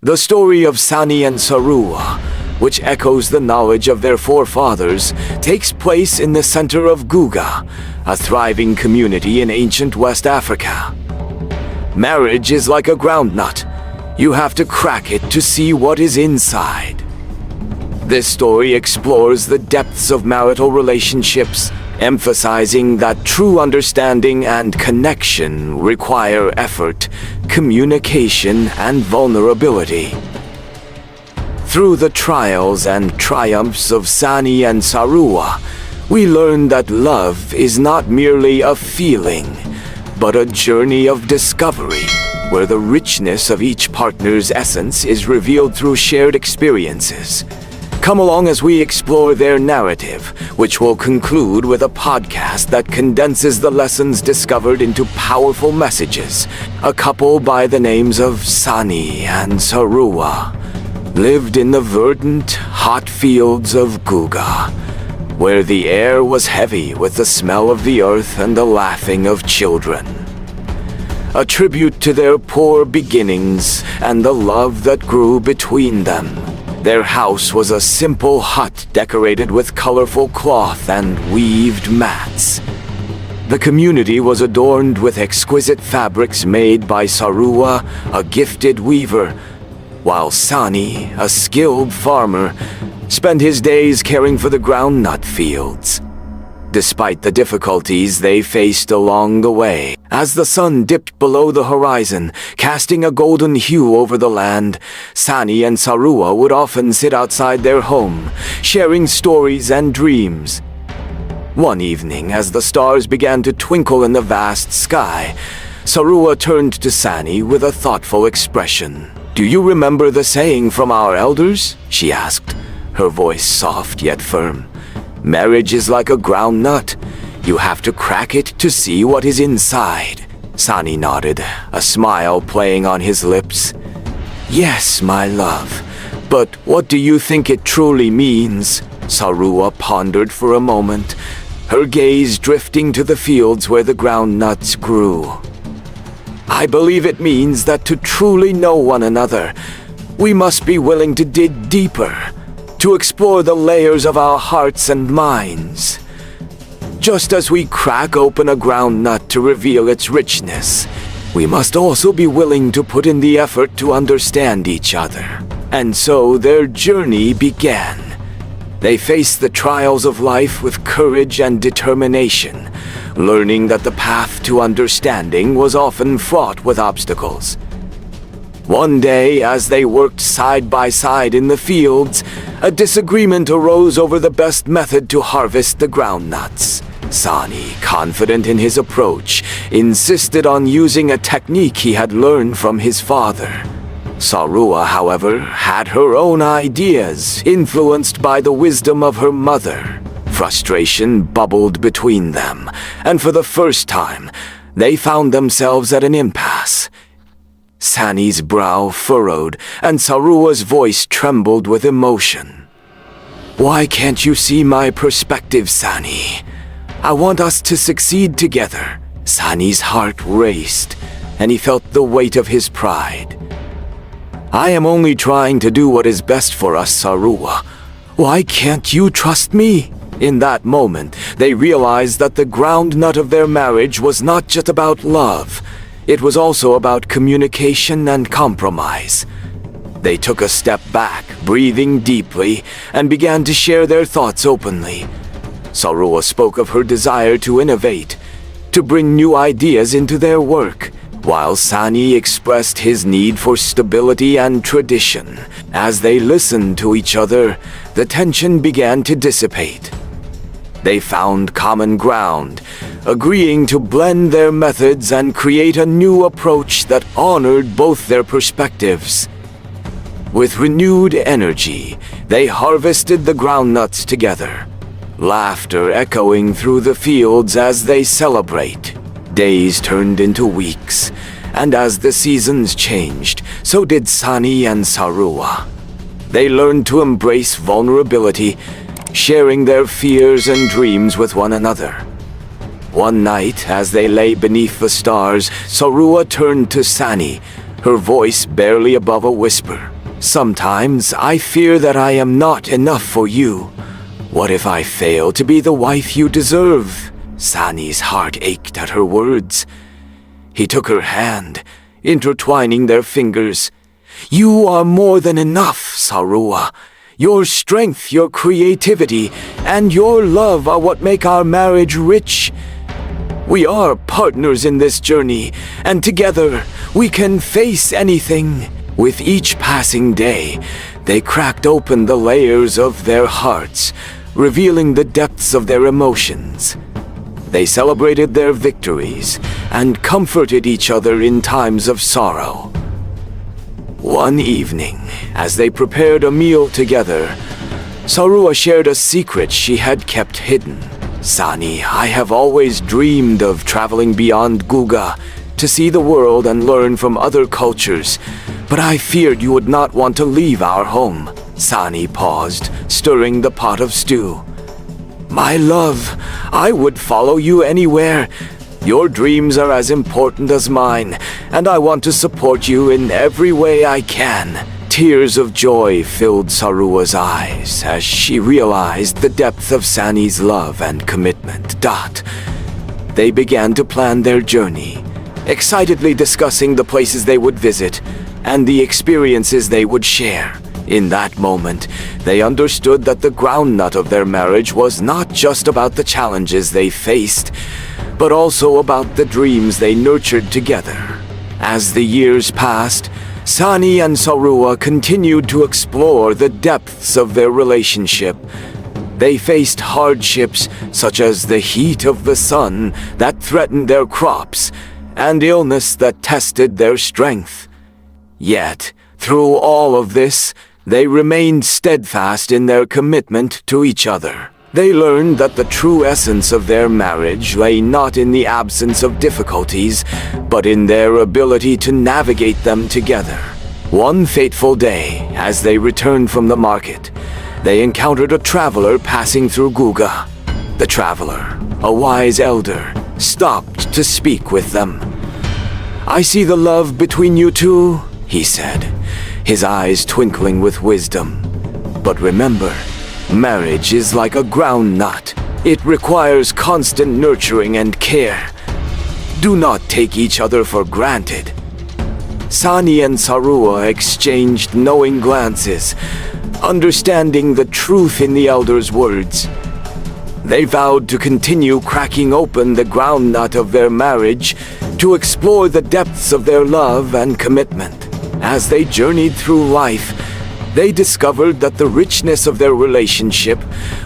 The story of Sani and Sarua, which echoes the knowledge of their forefathers, takes place in the center of Guga, a thriving community in ancient West Africa. Marriage is like a groundnut. You have to crack it to see what is inside. This story explores the depths of marital relationships, emphasizing that true understanding and connection require effort, communication, and vulnerability. Through the trials and triumphs of Sani and Sarua, we learn that love is not merely a feeling, but a journey of discovery, where the richness of each partner's essence is revealed through shared experiences. Come along as we explore their narrative, which will conclude with a podcast that condenses the lessons discovered into powerful messages. A couple by the names of Sani and Sarua lived in the verdant, hot fields of Guga, where the air was heavy with the smell of the earth and the laughing of children. A tribute to their poor beginnings and the love that grew between them. Their house was a simple hut decorated with colorful cloth and weaved mats. The community was adorned with exquisite fabrics made by Sarua, a gifted weaver, while Sani, a skilled farmer, spent his days caring for the groundnut fields. Despite the difficulties they faced along the way, as the sun dipped below the horizon, casting a golden hue over the land, Sani and Sarua would often sit outside their home, sharing stories and dreams. One evening, as the stars began to twinkle in the vast sky, Sarua turned to Sani with a thoughtful expression. "Do you remember the saying from our elders?" she asked, her voice soft yet firm. "Marriage is like a groundnut. You have to crack it to see what is inside." Sani nodded, a smile playing on his lips. "Yes, my love. But what do you think it truly means?" Sarua pondered for a moment, her gaze drifting to the fields where the groundnuts grew. "I believe it means that to truly know one another, we must be willing to dig deeper, to explore the layers of our hearts and minds. Just as we crack open a groundnut to reveal its richness, we must also be willing to put in the effort to understand each other." And so their journey began. They faced the trials of life with courage and determination, learning that the path to understanding was often fraught with obstacles. One day, as they worked side by side in the fields, a disagreement arose over the best method to harvest the groundnuts. Sani, confident in his approach, insisted on using a technique he had learned from his father. Sarua, however, had her own ideas, influenced by the wisdom of her mother. Frustration bubbled between them, and for the first time, they found themselves at an impasse. Sani's brow furrowed, and Sarua's voice trembled with emotion. "Why can't you see my perspective, Sani? I want us to succeed together." Sani's heart raced, and he felt the weight of his pride. "I am only trying to do what is best for us, Sarua. Why can't you trust me?" In that moment, they realized that the groundnut of their marriage was not just about love. It was also about communication and compromise. They took a step back, breathing deeply, and began to share their thoughts openly. Sarua spoke of her desire to innovate, to bring new ideas into their work, while Sani expressed his need for stability and tradition. As they listened to each other, the tension began to dissipate. They found common ground, agreeing to blend their methods and create a new approach that honored both their perspectives. With renewed energy, they harvested the groundnuts together, laughter echoing through the fields as they celebrate. Days turned into weeks, and as the seasons changed, so did Sani and Sarua. They learned to embrace vulnerability, sharing their fears and dreams with one another. One night, as they lay beneath the stars, Sarua turned to Sani, her voice barely above a whisper. "Sometimes I fear that I am not enough for you. What if I fail to be the wife you deserve?" Sani's heart ached at her words. He took her hand, intertwining their fingers. "You are more than enough, Sarua. Your strength, your creativity, and your love are what make our marriage rich. We are partners in this journey, and together we can face anything." With each passing day, they cracked open the layers of their hearts, revealing the depths of their emotions. They celebrated their victories and comforted each other in times of sorrow. One evening, as they prepared a meal together, Sarua shared a secret she had kept hidden. "Sani, I have always dreamed of traveling beyond Guga to see the world and learn from other cultures, but I feared you would not want to leave our home." Sani paused, stirring the pot of stew. "My love, I would follow you anywhere. Your dreams are as important as mine, and I want to support you in every way I can." Tears of joy filled Sarua's eyes as she realized the depth of Sani's love and commitment. They began to plan their journey, excitedly discussing the places they would visit and the experiences they would share. In that moment, they understood that the groundnut of their marriage was not just about the challenges they faced, but also about the dreams they nurtured together. As the years passed, Sani and Sarua continued to explore the depths of their relationship. They faced hardships such as the heat of the sun that threatened their crops and illness that tested their strength. Yet, through all of this, they remained steadfast in their commitment to each other. They learned that the true essence of their marriage lay not in the absence of difficulties, but in their ability to navigate them together. One fateful day, as they returned from the market, they encountered a traveler passing through Guga. The traveler, a wise elder, stopped to speak with them. "I see the love between you two," he said, his eyes twinkling with wisdom. "But remember, marriage is like a groundnut. It requires constant nurturing and care. Do not take each other for granted." Sani and Sarua exchanged knowing glances, understanding the truth in the elder's words. They vowed to continue cracking open the groundnut of their marriage to explore the depths of their love and commitment. As they journeyed through life, they discovered that the richness of their relationship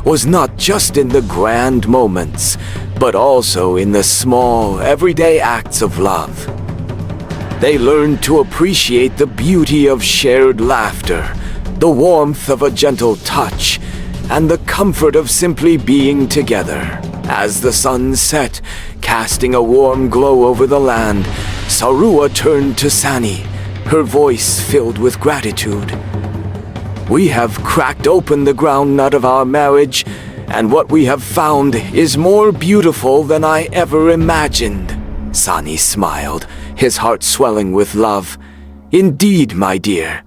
was not just in the grand moments, but also in the small, everyday acts of love. They learned to appreciate the beauty of shared laughter, the warmth of a gentle touch, and the comfort of simply being together. As the sun set, casting a warm glow over the land, Sarua turned to Sani, her voice filled with gratitude. "We have cracked open the groundnut of our marriage, and what we have found is more beautiful than I ever imagined." Sani smiled, his heart swelling with love. "Indeed, my dear,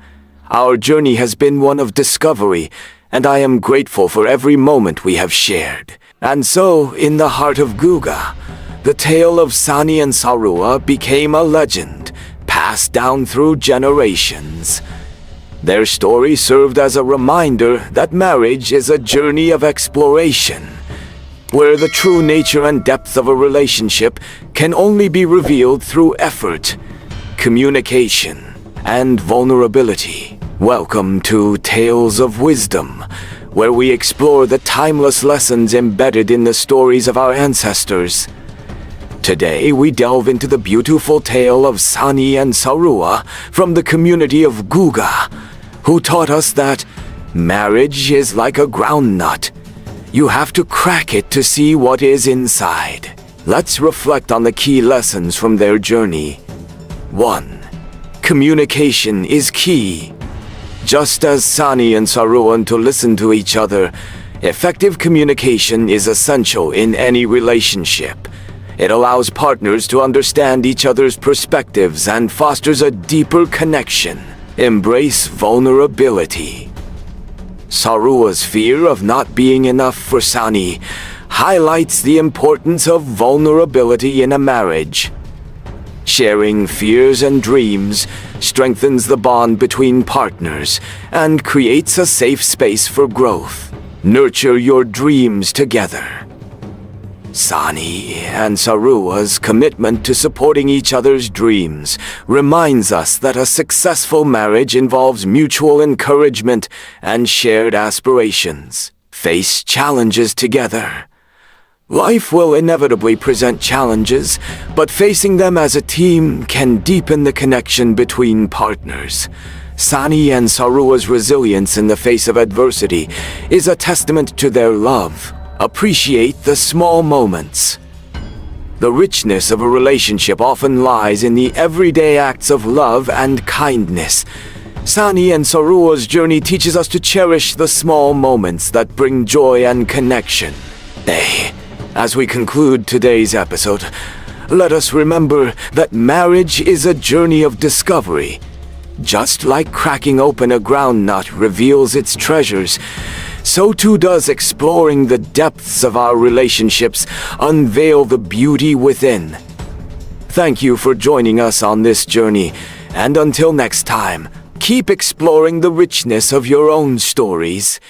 our journey has been one of discovery, and I am grateful for every moment we have shared." And so, in the heart of Guga, the tale of Sani and Sarua became a legend, passed down through generations. Their story served as a reminder that marriage is a journey of exploration, where the true nature and depth of a relationship can only be revealed through effort, communication, and vulnerability. Welcome to Tales of Wisdom, where we explore the timeless lessons embedded in the stories of our ancestors. Today, we delve into the beautiful tale of Sani and Sarua from the community of Guga, who taught us that marriage is like a groundnut. You have to crack it to see what is inside. Let's reflect on the key lessons from their journey. 1. Communication is key. Just as Sani and Sarua to listen to each other, effective communication is essential in any relationship. It allows partners to understand each other's perspectives and fosters a deeper connection. Embrace vulnerability. Sarua's fear of not being enough for Sani highlights the importance of vulnerability in a marriage. Sharing fears and dreams strengthens the bond between partners and creates a safe space for growth. Nurture your dreams together. Sani and Sarua's commitment to supporting each other's dreams reminds us that a successful marriage involves mutual encouragement and shared aspirations. Face challenges together. Life will inevitably present challenges, but facing them as a team can deepen the connection between partners. Sani and Sarua's resilience in the face of adversity is a testament to their love. Appreciate the small moments. The richness of a relationship often lies in the everyday acts of love and kindness. Sani and Sarua's journey teaches us to cherish the small moments that bring joy and connection. As we conclude today's episode, let us remember that marriage is a journey of discovery. Just like cracking open a groundnut reveals its treasures, so too does exploring the depths of our relationships unveil the beauty within. Thank you for joining us on this journey, and until next time, keep exploring the richness of your own stories.